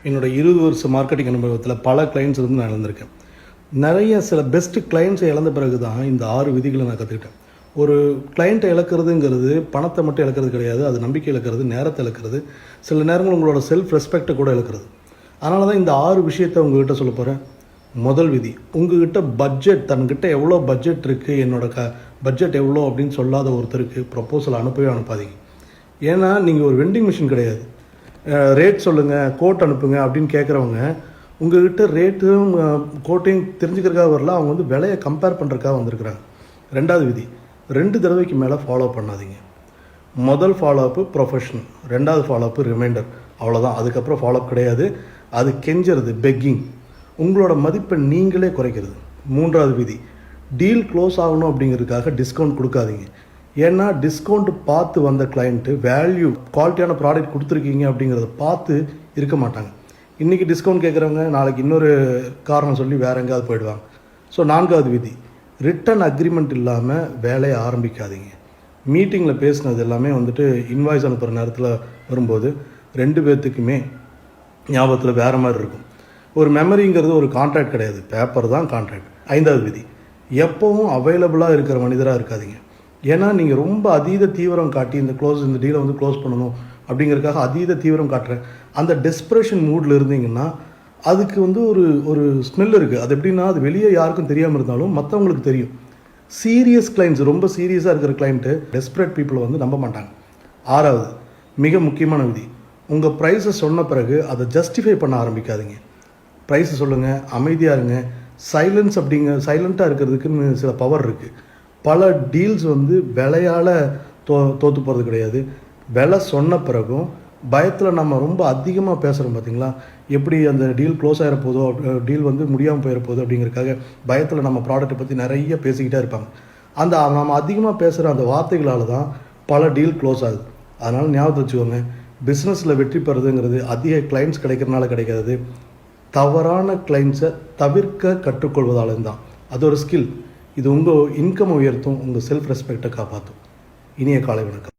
என்னோட 20 வருஷ மார்க்கெட்டிங் அனுபவத்தில் பல கிளைண்ட்ஸ் வந்து நான் இழந்திருக்கேன். நிறைய சில பெஸ்ட் கிளைண்ட்ஸை இழந்த பிறகு தான் இந்த 6 விதிகளை நான் கற்றுக்கிட்டேன். ஒரு கிளைண்ட்டை இழக்கிறதுங்கிறது பணத்தை மட்டும் இழக்கிறது கிடையாது, அது நம்பிக்கை இழக்கிறது, நேரத்தை இழக்கிறது, சில நேரங்கள் உங்களோட செல்ஃப் ரெஸ்பெக்டை கூட இழக்கிறது. அதனால தான் இந்த 6 விஷயத்தை உங்ககிட்ட சொல்ல போகிறேன். முதல் விதி, உங்ககிட்ட பட்ஜெட், தன்கிட்ட எவ்வளோ பட்ஜெட் இருக்குது, என்னோட பட்ஜெட் எவ்வளோ அப்படின்னு சொல்லாத ஒருத்தருக்கு ப்ரொப்போசல் அனுப்பவே அனுப்பாதீங்க. ஏன்னா நீங்கள் ஒரு வெண்டிங் மிஷின் கிடையாது. ரேட் சொல்லுங்கள், கோட் அனுப்புங்க அப்படின்னு கேட்குறவங்க உங்கள்கிட்ட ரேட்டும் கோட்டையும் தெரிஞ்சுக்கிறதுக்காக வரல, அவங்க வந்து விலையை கம்பேர் பண்ணுறதுக்காக வந்திருக்கிறாங்க. ரெண்டாவது விதி, 2 தடவைக்கு மேலே ஃபாலோ பண்ணாதீங்க. முதல் ஃபாலோஅப்பு ப்ரொஃபஷனல், ரெண்டாவது ஃபாலோஅப்பு ரிமைண்டர், அவ்வளோதான். அதுக்கப்புறம் ஃபாலோஅப் கிடையாது. அது கெஞ்சுறது, பெக்கிங், உங்களோட மதிப்பை நீங்களே குறைக்கிறது. மூன்றாவது விதி, டீல் க்ளோஸ் ஆகணும் அப்படிங்கிறதுக்காக டிஸ்கவுண்ட் கொடுக்காதீங்க. ஏன்னா டிஸ்கவுண்ட் பார்த்து வந்த கிளைண்ட்டு வேல்யூ, குவாலிட்டியான ப்ராடக்ட் கொடுத்துருக்கீங்க அப்படிங்கிறத பார்த்து இருக்க மாட்டாங்க. இன்றைக்கி டிஸ்கவுண்ட் கேட்குறவங்க நாளைக்கு இன்னொரு காரணம் சொல்லி வேறு எங்கேயாவது போயிடுவாங்க. ஸோ நான்காவது விதி, ரிட்டன் அக்ரிமெண்ட் இல்லாமல் வேலையை ஆரம்பிக்காதீங்க. மீட்டிங்கில் பேசினது எல்லாமே வந்துட்டு இன்வாய்ஸ் அனுப்புகிற நேரத்தில் வரும்போது 2 பேர்த்துக்குமே ஞாபகத்தில் வேறு மாதிரி இருக்கும். ஒரு மெமரிங்கிறது ஒரு கான்ட்ராக்ட் கிடையாது, பேப்பர் தான் கான்ட்ராக்ட். 5வது விதி, எப்போவும் அவைலபிளாக இருக்கிற மனிதராக இருக்காதீங்க. ஏன்னா நீங்கள் ரொம்ப அதீத தீவிரம் காட்டி இந்த டீலை வந்து க்ளோஸ் பண்ணணும் அப்படிங்கிறதுக்காக அதீத தீவிரம் காட்டுறேன் அந்த டெஸ்பரேஷன் மூடில் இருந்தீங்கன்னா அதுக்கு வந்து ஒரு ஸ்மெல் இருக்குது. அது எப்படின்னா, அது வெளியே யாருக்கும் தெரியாமல் இருந்தாலும் மற்றவங்களுக்கு தெரியும். சீரியஸ் கிளைண்ட்ஸ், ரொம்ப சீரியஸாக இருக்கிற கிளைண்ட்டு டெஸ்பரேட் பீப்புளை வந்து நம்ப மாட்டாங்க. 6வது மிக முக்கியமான விதி, உங்கள் ப்ரைஸை சொன்ன பிறகு அதை ஜஸ்டிஃபை பண்ண ஆரம்பிக்காதீங்க. ப்ரைஸை சொல்லுங்கள், அமைதியாக இருங்க. சைலண்ட்டாக இருக்கிறதுக்குன்னு சில பவர் இருக்குது. பல டீல்ஸ் வந்து விலையால் தோற்று போகிறது கிடையாது. விலை சொன்ன பிறகும் பயத்தில் நம்ம ரொம்ப அதிகமாக பேசுகிறோம் பார்த்தீங்களா, எப்படி அந்த டீல் க்ளோஸ் ஆகிற போதோ, டீல் வந்து முடியாமல் போயிட போதோ அப்படிங்கிறதுக்காக பயத்தில் நம்ம ப்ராடக்ட்டை பற்றி நிறைய பேசிக்கிட்டே இருப்பாங்க. நம்ம அதிகமாக பேசுகிற அந்த வார்த்தைகளால் தான் பல டீல் க்ளோஸ் ஆகுது. அதனால் ஞாபகத்தை வச்சுக்கோங்க, பிஸ்னஸில் வெற்றி பெறுறதுங்கிறது அதிக கிளைண்ட்ஸ் கிடைக்கிறதுனால கிடைக்காது, தவறான கிளைண்ட்ஸை தவிர்க்க கற்றுக்கொள்வதாலும் தான். அது ஒரு ஸ்கில். இது உங்கள் இன்கம் உயர்த்தும், உங்கள் செல்ஃப் ரெஸ்பெக்டை காப்பாற்றும். இனிய காலை வணக்கம்.